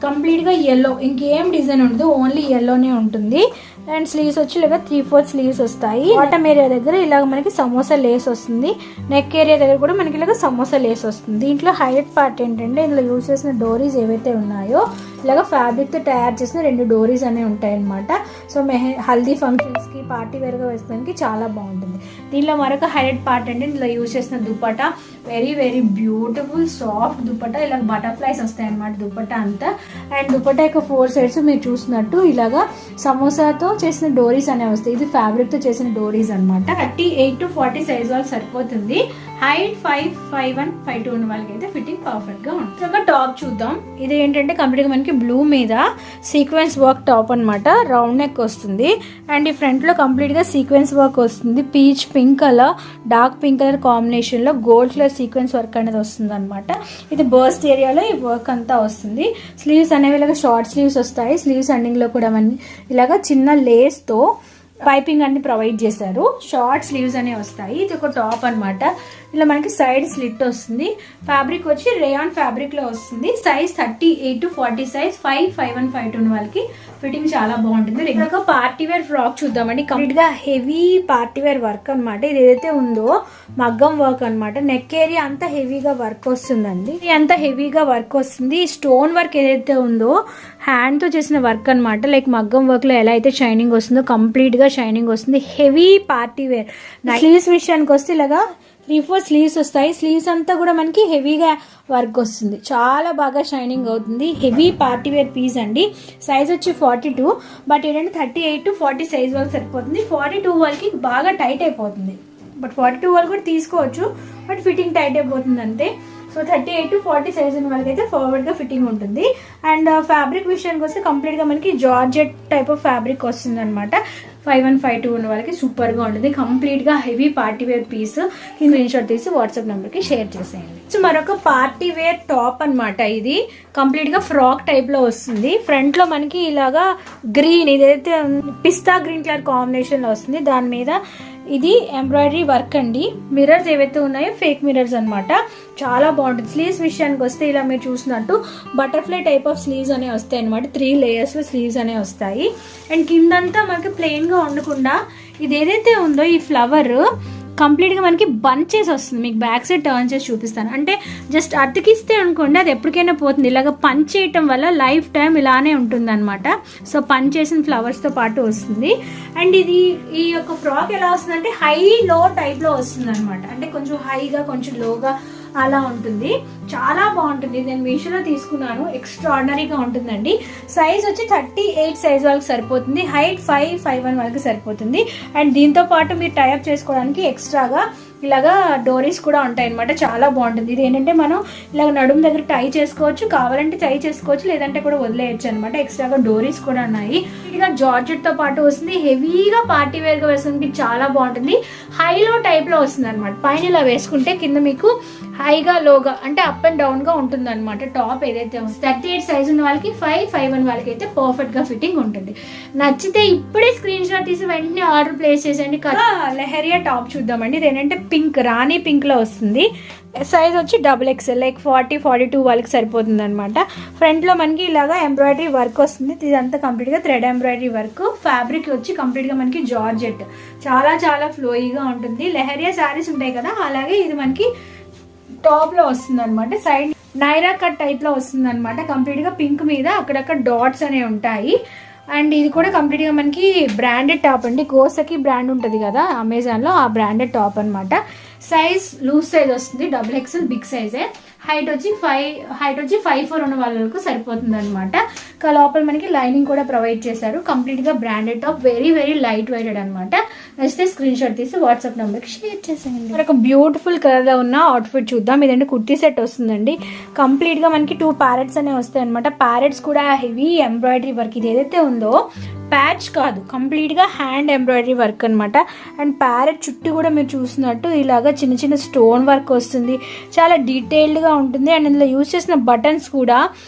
[SPEAKER 1] కంప్లీట్ గా ఎల్లో, ఇంకేం డిజైన్ ఉండదు, ఓన్లీ ఎల్లోనే ఉంటుంది. అండ్ స్లీవ్స్ వచ్చి ఇలాగ 3/4 స్లీవ్స్ వస్తాయి. బాటమ్ ఏరియా దగ్గర ఇలాగ మనకి సమోసా లేస్ వస్తుంది. నెక్ ఏరియా దగ్గర కూడా మనకి ఇలాగ సమోసా లేస్ వస్తుంది. దీంట్లో హైలైట్ పార్ట్ ఏంటంటే ఇందులో యూజ్ చేసిన డోరీస్ ఏవైతే ఉన్నాయో ఇలాగ ఫ్యాబ్రిక్ తో తయారు చేసిన 2 డోరీస్ అనేవి ఉంటాయి అనమాట. సో హల్దీ ఫంక్షన్స్ కి, పార్టీ వేర్ గా వేసుకోవడానికి చాలా బాగుంటుంది. దీనిలో మరొక హైలైట్ పార్ట్ అంటే ఇందులో యూజ్ చేసిన dupatta very very beautiful soft dupatta. ఇలా బటర్ఫ్లైస్ వస్తాయి అనమాట దుపట్టా అంతా. అండ్ దుపట్టా యొక్క 4 సైడ్స్ మీరు చూసినట్టు ఇలాగా సమోసాతో చేసిన డోరీస్ అనేవి వస్తాయి. ఇది ఫ్యాబ్రిక్ తో చేసిన డోరీస్ అనమాట. 38 to 40 సైజ్ వాళ్ళకి సరిపోతుంది. హైట్ 5'1", 5'2" ఉన్న వాళ్ళకి అయితే ఫిట్టింగ్ పర్ఫెక్ట్ గా ఉంటుంది. ఒక టాప్ చూద్దాం. ఇది ఏంటంటే కంప్లీట్ గా మనకి బ్లూ మీద సీక్వెన్స్ వర్క్ టాప్ అనమాట. రౌండ్ నెక్ వస్తుంది. అండ్ ఈ ఫ్రంట్ లో కంప్లీట్ గా సీక్వెన్స్ వర్క్ వస్తుంది. Peach pink colour, dark pink colour combination లో గోల్డ్ కలర్ సీక్వెన్స్ వర్క్ అనేది వస్తుంది అనమాట. ఇది బర్స్ట్ ఏరియాలో ఈ వర్క్ అంతా వస్తుంది. స్లీవ్స్ అనేవి ఇలాగ షార్ట్ స్లీవ్స్ వస్తాయి. స్లీవ్స్ ఎండింగ్ లో కూడా ఇలాగ చిన్న లేస్ తో పైపింగ్ అన్ని ప్రొవైడ్ చేశారు. షార్ట్ స్లీవ్స్ అనేవి వస్తాయి. ఇది ఒక టాప్ అనమాట. ఇలా మనకి సైడ్ స్లిట్ వస్తుంది. ఫ్యాబ్రిక్ వచ్చి రేయాన్ ఫ్యాబ్రిక్ లో వస్తుంది. సైజ్ 38 to 40 సైజ్, 5'1", 5'2" ఉన్న వాళ్ళకి ఫిట్టింగ్ చాలా బాగుంటుంది. ఒక పార్టీ వేర్ ఫ్రాక్ చూద్దామండి. కంప్లీట్ గా హెవీ పార్టీ వేర్ వర్క్ అనమాట. ఇది ఏదైతే ఉందో మగ్గం వర్క్ అనమాట. నెక్ ఏరియా అంతా హెవీగా వర్క్ వస్తుందండి. ఇది అంతా హెవీగా వర్క్ వస్తుంది. స్టోన్ వర్క్ ఏదైతే ఉందో హ్యాండ్ తో చేసిన వర్క్ అనమాట. లైక్ మగ్గం వర్క్ లో ఎలా అయితే షైనింగ్ వస్తుందో కంప్లీట్ గా షైనింగ్ వస్తుంది. Heavy party wear. స్లీవ్స్ విషయానికి వస్తే ఇలాగా 3/4 స్లీవ్స్ వస్తాయి. స్లీవ్స్ అంతా కూడా మనకి హెవీగా వర్క్ వస్తుంది. చాలా బాగా షైనింగ్ అవుతుంది. హెవీ పార్టీ వేర్ పీస్ అండి. సైజ్ వచ్చి 42, బట్ ఏంటంటే 38 to 40 సైజ్ వరకు సరిపోతుంది. 42 వాళ్ళకి బాగా టైట్ అయిపోతుంది. బట్ 42 వాళ్ళు కూడా తీసుకోవచ్చు, బట్ ఫిట్టింగ్ టైట్ అయిపోతుంది అంతే. సో 38 to 40 సైజ్ ఉన్న వాళ్ళకి అయితే ఫార్వర్డ్గా ఫిట్టింగ్ ఉంటుంది. అండ్ ఫ్యాబ్రిక్ విషయానికి వస్తే కంప్లీట్గా మనకి జార్జెట్ టైప్ ఆఫ్ ఫ్యాబ్రిక్ వస్తుంది అనమాట. 5152 ఉన్న వాళ్ళకి సూపర్గా ఉంటుంది. కంప్లీట్గా heavy party wear piece. Screen shot తీసి వాట్సాప్ నెంబర్కి షేర్ చేసేయండి. సో మరొక పార్టీ వేర్ టాప్ అనమాట. ఇది కంప్లీట్గా ఫ్రాక్ టైప్లో వస్తుంది. ఫ్రంట్లో మనకి ఇలాగా గ్రీన్, ఇదైతే పిస్తా గ్రీన్ కలర్ కాంబినేషన్లో వస్తుంది. దాని మీద ఇది ఎంబ్రాయిడరీ వర్క్ అండి. మిర్రర్స్ ఏవైతే ఉన్నాయో ఫేక్ మిర్రర్స్ అనమాట. చాలా బాగుంటుంది. స్లీవ్స్ విషయానికి వస్తే ఇలా మీరు చూసినట్టు బటర్ఫ్లై టైప్ ఆఫ్ స్లీవ్స్ అనేవి వస్తాయి అనమాట. 3 layers స్లీవ్స్ అనేవి వస్తాయి. అండ్ కిందంతా మనకి ప్లెయిన్గా ఉండకుండా ఇది ఏదైతే ఉందో ఈ ఫ్లవర్ కంప్లీట్గా మనకి బంచ్ చేసి వస్తుంది. మీకు బ్యాక్ సైడ్ టర్న్ చేసి చూపిస్తాను. అంటే జస్ట్ అతికిస్తే అనుకోండి అది ఎప్పటికైనా పోతుంది. ఇలాగ పంచ్ చేయటం వల్ల లైఫ్ టైం ఇలానే ఉంటుంది అనమాట. సో పంచ్ చేసిన ఫ్లవర్స్తో పాటు వస్తుంది. అండ్ ఇది ఈ యొక్క ఫ్రాక్ ఎలా వస్తుందంటే హై లో టైప్లో వస్తుంది అనమాట. అంటే కొంచెం హైగా కొంచెం లోగా అలా ఉంటుంది. చాలా బాగుంటుంది. నేను మీషోలో తీసుకున్నాను. ఎక్స్ట్రాడినరీగా ఉంటుందండి. సైజ్ వచ్చి 38 సైజ్ వాళ్ళకి సరిపోతుంది. హైట్ 5'1" వాళ్ళకి సరిపోతుంది. అండ్ దీంతో పాటు మీరు టైఅప్ చేసుకోవడానికి ఎక్స్ట్రాగా ఇలాగా డోరీస్ కూడా ఉంటాయి అనమాట. చాలా బాగుంటుంది. ఇది ఏంటంటే మనం ఇలాగ నడుము దగ్గర టై చేసుకోవచ్చు, కావాలంటే టై చేసుకోవచ్చు, లేదంటే కూడా వదిలేయచ్చు అనమాట. ఎక్స్ట్రాగా డోరీస్ కూడా ఉన్నాయి. ఇక జార్జెట్ తో పాటు వస్తుంది. హెవీగా పార్టీ వేర్ గా వేసుకుంటే చాలా బాగుంటుంది. హైలో టైప్ లో వస్తుంది అనమాట. పైన ఇలా వేసుకుంటే కింద మీకు హైగా లోగా అంటే అప్ అండ్ డౌన్ గా ఉంటుంది అనమాట. టాప్ ఏదైతే 38 సైజ్ ఉన్న వాళ్ళకి 5'1" వాళ్ళకి అయితే పర్ఫెక్ట్ గా ఫిట్టింగ్ ఉంటుంది. నచ్చితే ఇప్పుడే స్క్రీన్ షాట్ తీసి వెంటనే ఆర్డర్ ప్లేస్ చేసేయండి. లెహరియా టాప్ చూద్దామండి. ఇది ఏంటంటే పింక్, రాణి పింక్ లో వస్తుంది. సైజ్ వచ్చి XXL, లైక్ 40-42 వాళ్ళకి సరిపోతుంది అనమాట. ఫ్రంట్ లో మనకి ఇలాగా ఎంబ్రాయిడరీ వర్క్ వస్తుంది. ఇదంతా కంప్లీట్ గా థ్రెడ్ ఎంబ్రాయిడరీ వర్క్. ఫ్యాబ్రిక్ వచ్చి కంప్లీట్ గా మనకి జార్జెట్. చాలా చాలా ఫ్లోయిగా ఉంటుంది. లెహరియా శారీస్ ఉంటాయి కదా, అలాగే ఇది మనకి టాప్ లో వస్తుంది అనమాట. సైడ్ నైరా కట్ టైప్ లో వస్తుంది అనమాట. కంప్లీట్ గా పింక్ మీద అక్కడక్కడ డాట్స్ అనేవి ఉంటాయి. అండ్ ఇది కూడా కంప్లీట్గా మనకి బ్రాండెడ్ టాప్ అండి. కోసకి బ్రాండ్ ఉంటుంది కదా అమెజాన్లో, ఆ బ్రాండెడ్ టాప్ అనమాట. సైజ్ లూజ్ సైజ్ వస్తుంది. XXL బిగ్ సైజే. హైట్ వచ్చి 5'4" ఉన్న వాళ్ళకు సరిపోతుంది అనమాట. లోపల మనకి లైనింగ్ కూడా ప్రొవైడ్ చేశారు. కంప్లీట్గా branded top. Very very light weighted అనమాట. నచ్చితే స్క్రీన్ షాట్ తీసి వాట్సాప్ నెంబర్కి షేర్ చేసేయండి. మనకు బ్యూటిఫుల్ కలర్లో ఉన్న అవుట్ఫిట్ చూద్దాం. ఇదంటే కుర్తీ సెట్ వస్తుందండి. కంప్లీట్గా మనకి 2 ప్యారెట్స్ అనేవి వస్తాయి అనమాట. ప్యారెట్స్ కూడా హెవీ ఎంబ్రాయిడరీ వర్క్. ఇది ఏదైతే ఉందో ప్యాచ్ కాదు, కంప్లీట్గా హ్యాండ్ ఎంబ్రాయిడరీ వర్క్ అనమాట. అండ్ ప్యారెట్ చుట్టూ కూడా మీరు చూసినట్టు ఇలాగా చిన్న చిన్న స్టోన్ వర్క్ వస్తుంది. చాలా డీటెయిల్డ్గా ఉంటుంది. అండ్ ఇందులో యూజ్ చేసిన బటన్స్ కూడా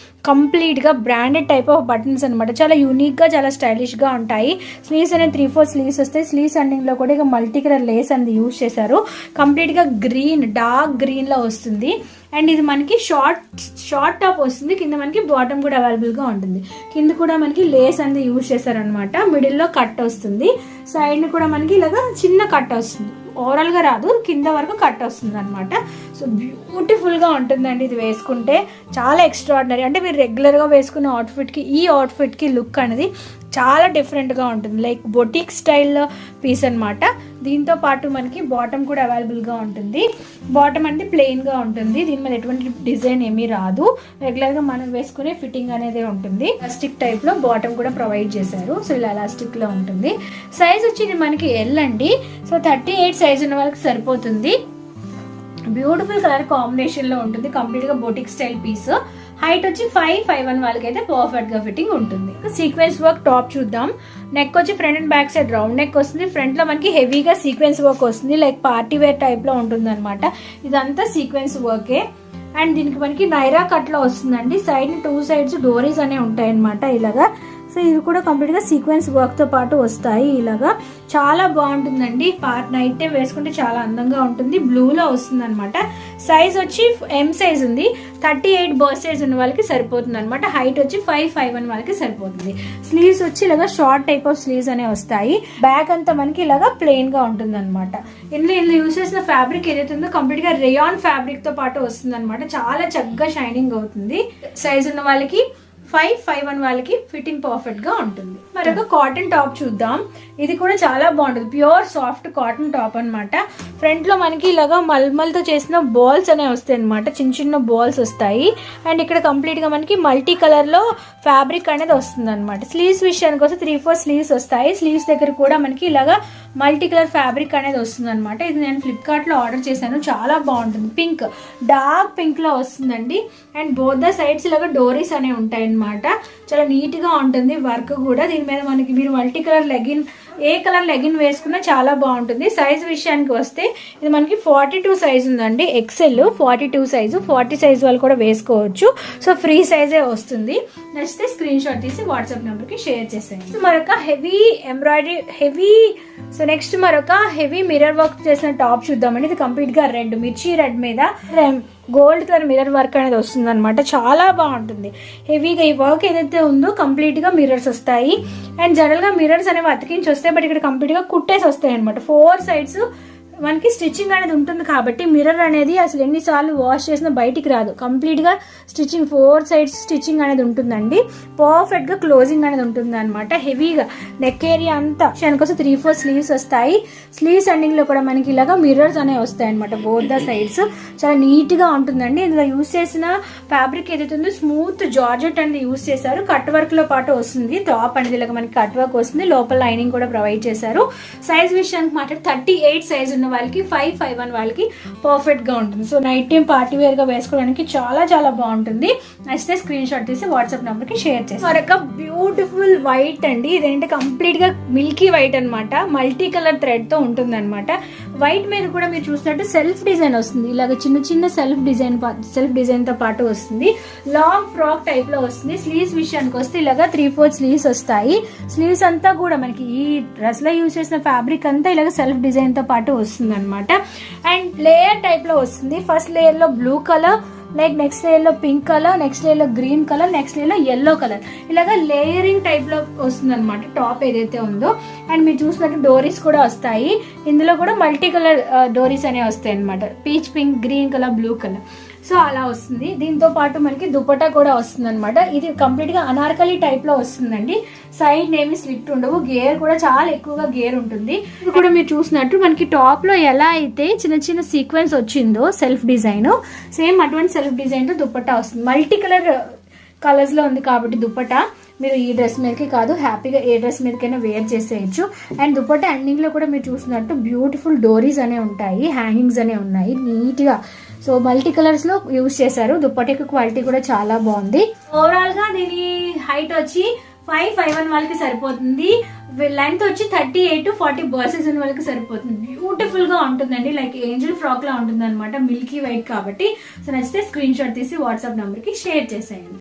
[SPEAKER 1] కంప్లీట్గా బ్రాండెడ్ టైప్ ఆఫ్ బటన్స్ అనమాట. చాలా యూనిక్గా, చాలా స్టైలిష్గా ఉంటాయి. స్లీవ్స్ అనేది 3-4 స్లీవ్స్ వస్తాయి. స్లీవ్స్ అండింగ్లో కూడా ఇక మల్టీ కలర్ లేస్ అనేది యూజ్ చేశారు. కంప్లీట్గా గ్రీన్, డార్క్ గ్రీన్లో వస్తుంది. అండ్ ఇది మనకి షార్ట్ టాప్ వస్తుంది. కింద మనకి బాటమ్ కూడా అవైలబుల్గా ఉంటుంది. కింద కూడా మనకి లేస్ అనేది యూజ్ చేశారనమాట. మిడిల్లో కట్ వస్తుంది. సైడ్ కూడా మనకి ఇలాగా చిన్న కట్ వస్తుంది. ఓవరాల్గా రాదు, కింద వరకు కట్ వస్తుంది అనమాట. సో బ్యూటిఫుల్గా ఉంటుందండి ఇది వేసుకుంటే. చాలా ఎక్స్ట్రాడినరీ. అంటే మీరు రెగ్యులర్గా వేసుకునే అవుట్ఫిట్కి ఈ అవుట్ఫిట్కి లుక్ అనేది చాలా డిఫరెంట్గా ఉంటుంది. లైక్ బొటిక్ స్టైల్ పీస్ అనమాట. దీంతో పాటు మనకి బాటమ్ కూడా అవైలబుల్గా ఉంటుంది. బాటమ్ అంటే ప్లెయిన్గా ఉంటుంది. దీని మీద ఎటువంటి డిజైన్ ఏమీ రాదు. రెగ్యులర్గా మనం వేసుకునే ఫిట్టింగ్ అనేది ఉంటుంది. ఎలాస్టిక్ టైప్లో బాటమ్ కూడా ప్రొవైడ్ చేశారు. సో ఇలా ఎలాస్టిక్లో ఉంటుంది. సైజ్ వచ్చి ఇది మనకి ఎల్ అండి. సో 38 సైజ్ ఉన్న వాళ్ళకి సరిపోతుంది. బ్యూటిఫుల్ కలర్ కాంబినేషన్లో ఉంటుంది. కంప్లీట్గా బొటిక్ స్టైల్ పీస్. హైట్ వచ్చి 5'1" వాళ్ళకి అయితే పర్ఫెక్ట్ గా ఫిట్టింగ్ ఉంటుంది. సీక్వెన్స్ వర్క్ టాప్ చూద్దాం. నెక్ వచ్చి front and back side round neck వస్తుంది. ఫ్రంట్ లో మనకి హెవీగా సీక్వెన్స్ వర్క్ వస్తుంది. లైక్ పార్టీ వేర్ టైప్ లో ఉంటుంది అనమాట. ఇదంతా సీక్వెన్స్ వర్కే. అండ్ దీనికి మనకి నైరా కట్ లో వస్తుందండి. సైడ్ 2 సైడ్స్ డోరీస్ అనేవి ఉంటాయి అనమాట ఇలాగా. సో ఇవి కూడా కంప్లీట్గా సీక్వెన్స్ వర్క్తో పాటు వస్తాయి. ఇలాగా చాలా బాగుంటుందండి. నైట్ టైం వేసుకుంటే చాలా అందంగా ఉంటుంది. బ్లూలో వస్తుంది అనమాట. సైజ్ వచ్చి M సైజ్ ఉంది. 38 బర్త్ సైజ్ ఉన్న వాళ్ళకి సరిపోతుంది అనమాట. హైట్ వచ్చి 5'1" వాళ్ళకి సరిపోతుంది. స్లీవ్స్ వచ్చి ఇలాగా షార్ట్ టైప్ ఆఫ్ స్లీవ్స్ అనేవి వస్తాయి. బ్యాక్ అంతా మనకి ఇలాగా ప్లెయిన్ గా ఉంటుంది అనమాట. ఇందులో యూజ్ చేసిన ఫ్యాబ్రిక్ ఏదైతే ఉందో కంప్లీట్ గా రేయాన్ ఫ్యాబ్రిక్ తో పాటు వస్తుంది అనమాట. చాలా చక్కగా షైనింగ్ అవుతుంది. సైజ్ ఉన్న వాళ్ళకి 551 వాళ్ళకి ఫిట్టింగ్ పర్ఫెక్ట్ గా ఉంటుంది. మరొక కాటన్ టాప్ చూద్దాం. ఇది కూడా చాలా బాగుంటుంది. ప్యూర్ సాఫ్ట్ కాటన్ టాప్ అన్నమాట. ఫ్రంట్ లో మనకి ఇలాగా మల్మల్తో చేసిన బాల్స్ అనేవి వస్తాయి అనమాట. చిన్న చిన్న బాల్స్ వస్తాయి. అండ్ ఇక్కడ కంప్లీట్ గా మనకి మల్టీ కలర్ లో ఫ్యాబ్రిక్ అనేది వస్తుంది అనమాట. స్లీవ్స్ విషయానికి వస్తే 3-4 స్లీవ్స్ వస్తాయి. స్లీవ్స్ దగ్గర కూడా మనకి ఇలాగా మల్టీ కలర్ ఫ్యాబ్రిక్ అనేది వస్తుంది అనమాట. ఇది నేను ఫ్లిప్కార్ట్ లో ఆర్డర్ చేశాను. చాలా బాగుంటుంది. పింక్, డార్క్ పింక్ లో వస్తుందండి. అండ్ బోత్ ద సైడ్స్ ఇలాగా డోరీస్ అనేవి ఉంటాయి అనమాట. చాలా నీట్ గా ఉంటుంది వర్క్ కూడా. దీని మీద మనకి మీరు మల్టీ కలర్ లెగిన్, ఏ కలర్ లెగిన్ వేసుకున్నా చాలా బాగుంటుంది. సైజ్ విషయానికి వస్తే ఇది మనకి 42 సైజ్ ఉందండి. ఎక్సెల్ 42 సైజు, 40 సైజ్ వాళ్ళు కూడా వేసుకోవచ్చు. సో ఫ్రీ సైజే వస్తుంది. నచ్చితే స్క్రీన్ షాట్ తీసి వాట్సాప్ నెంబర్ కి షేర్ చేసేయండి. మరొక హెవీ ఎంబ్రాయిడరీ నెక్స్ట్ మరొక హెవీ మిర్రర్ వర్క్ చేసిన టాప్ చూద్దామండి. ఇది కంప్లీట్ గా రెడ్, మిర్చి రెడ్ మీద గోల్డ్ కలర్ మిర్రర్ వర్క్ అనేది వస్తుంది అనమాట. చాలా బాగుంటుంది. హెవీగా ఈ వర్క్ ఏదైతే ఉందో కంప్లీట్ గా మిర్రర్స్ వస్తాయి. అండ్ జనరల్ గా మిర్రర్స్ అనేవి అతికించి వస్తాయి. బట్ ఇక్కడ కంప్లీట్ గా కుట్టేసి వస్తాయి అనమాట. 4 సైడ్స్ మనకి స్టిచ్చింగ్ అనేది ఉంటుంది కాబట్టి మిర్రర్ అనేది అసలు ఎన్నిసార్లు వాష్ చేసినా బయటికి రాదు. కంప్లీట్ గా స్టిచ్చింగ్ 4 సైడ్స్ స్టిచ్చింగ్ అనేది ఉంటుందండి. పర్ఫెక్ట్ గా క్లోజింగ్ అనేది ఉంటుంది అనమాట. హెవీగా నెక్ ఏరియా అంతా దానికోసం 3-4 స్లీవ్స్ వస్తాయి. స్లీవ్స్ ఎండింగ్ లో కూడా మనకి ఇలాగా మిర్రర్స్ అనేవి వస్తాయి అనమాట. బోత్ ద సైడ్స్ చాలా నీట్ గా ఉంటుందండి. ఇందులో యూజ్ చేసిన ఫ్యాబ్రిక్ ఏదైతే ఉందో స్మూత్ జార్జెట్ అనేది యూజ్ చేశారు. కట్ వర్క్ లో పాటు వస్తుంది. టాప్ అనేది ఇలాగ మనకి కట్ వర్క్ వస్తుంది. లోపల లైనింగ్ కూడా ప్రొవైడ్ చేశారు. సైజ్ విషయానికి మాట్లాడి 38 సైజ్ ఉన్న వాళ్ళకి 551 వాళ్ళకి పర్ఫెక్ట్ గా ఉంటుంది. So night time party wear గా వేసుకోవడానికి చాలా చాలా బాగుంటుంది. నచ్చితే స్క్రీన్ షాట్ తీసి వాట్సాప్ నెంబర్ కి షేర్ చేసి. మరొక బ్యూటిఫుల్ వైట్ అండి. ఇదేంటి కంప్లీట్ గా మిల్కీ వైట్ అనమాట. మల్టీ కలర్ థ్రెడ్ తో ఉంటుంది అనమాట. వైట్ మీద కూడా మీరు చూసినట్టు సెల్ఫ్ డిజైన్ వస్తుంది. ఇలాగ చిన్న చిన్న సెల్ఫ్ డిజైన్ తో పాటు వస్తుంది. లాంగ్ ఫ్రాక్ టైప్ లో వస్తుంది. స్లీవ్స్ విషయానికి వస్తే ఇలాగా 3-4 స్లీవ్స్ వస్తాయి. స్లీవ్స్ అంతా కూడా మనకి ఈ డ్రెస్ లో యూజ్ చేసిన ఫ్యాబ్రిక్ అంతా ఇలాగ సెల్ఫ్ డిజైన్ తో పాటు వస్తుంది అనమాట. అండ్ లేయర్ టైప్ లో వస్తుంది. ఫస్ట్ లేయర్ లో బ్లూ కలర్, నెక్స్ట్ లేయర్ లో పింక్ కలర్, నెక్స్ట్ లేయర్ లో గ్రీన్ కలర్, నెక్స్ట్ లేయర్ లో ఎల్లో కలర్, ఇలాగా లేయరింగ్ టైప్ లో వస్తుంది అనమాట టాప్ ఏదైతే ఉందో. అండ్ మీరు చూసినట్టు డోరీస్ కూడా వస్తాయి. ఇందులో కూడా మల్టీ కలర్ డోరీస్ అనేవి వస్తాయి అనమాట. Peach pink, green colour, blue colour. So అలా వస్తుంది. దీంతో పాటు మనకి దుపట్టా కూడా వస్తుంది అనమాట. ఇది కంప్లీట్ గా అనార్కలి టైప్ లో వస్తుందండి. సైడ్ ఏమి స్లిట్ ఉండవు. గేర్ కూడా చాలా ఎక్కువగా గేర్ ఉంటుంది. ఇది కూడా మీరు చూసినట్టు మనకి టాప్ లో ఎలా అయితే చిన్న చిన్న సీక్వెన్స్ వచ్చిందో సెల్ఫ్ డిజైన్, సేమ్ అటువంటి సెల్ఫ్ డిజైన్ తో దుపట్టా వస్తుంది. మల్టీ కలర్స్ లో ఉంది కాబట్టి దుపట్టా మీరు ఈ డ్రెస్ మీదకి కాదు, హ్యాపీగా ఏ డ్రెస్ మీదకైనా వేర్ చేసేయచ్చు. అండ్ దుపట్టా ఎండింగ్ లో కూడా మీరు చూసినట్టు బ్యూటిఫుల్ డోరీస్ అనేవి ఉంటాయి, హ్యాంగింగ్స్ అనేవి ఉన్నాయి నీట్ గా. సో మల్టీ కలర్స్ లో యూజ్ చేశారు. దుపట్టాకి క్వాలిటీ కూడా చాలా బాగుంది. ఓవరాల్ గా దీని హైట్ వచ్చి 551 వాళ్ళకి సరిపోతుంది. లెంత్ వచ్చి 38-40 బర్సెస్ ఉన్న వాళ్ళకి సరిపోతుంది. బ్యూటిఫుల్ గా ఉంటుందండి. లైక్ ఏంజల్ ఫ్రాక్ లా ఉంటుంది అనమాట. మిల్కీ వైట్ కాబట్టి. సో నచ్చితే స్క్రీన్ షాట్ తీసి వాట్సాప్ నెంబర్ కి షేర్ చేసేయండి.